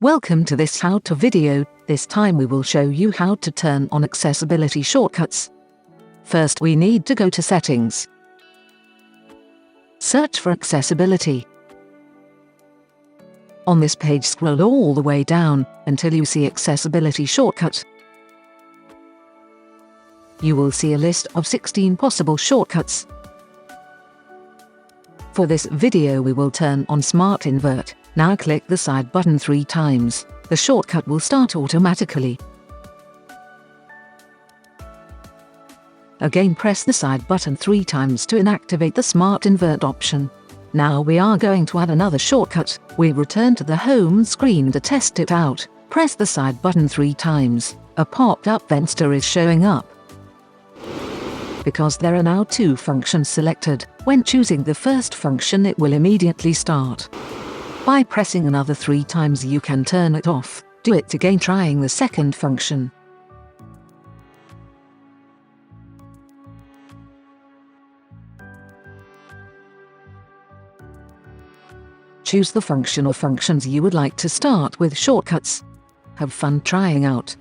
Welcome to this how-to video. This time we will show you how to turn on accessibility shortcuts. First we need to go to Settings. Search for Accessibility. On this page scroll all the way down until you see Accessibility Shortcut. You will see a list of 16 possible shortcuts. For this video we will turn on Smart Invert. Now click the side button 3 times. The shortcut will start automatically. Again press the side button 3 times to inactivate the Smart Invert option. Now we are going to add another shortcut. We return to the home screen to test it out. Press the side button 3 times. A pop-up Venster is showing up. Because there are now 2 functions selected, when choosing the first function it will immediately start. By pressing another 3 times you can turn it off. Do it again trying the second function. Choose the function or functions you would like to start with shortcuts. Have fun trying out.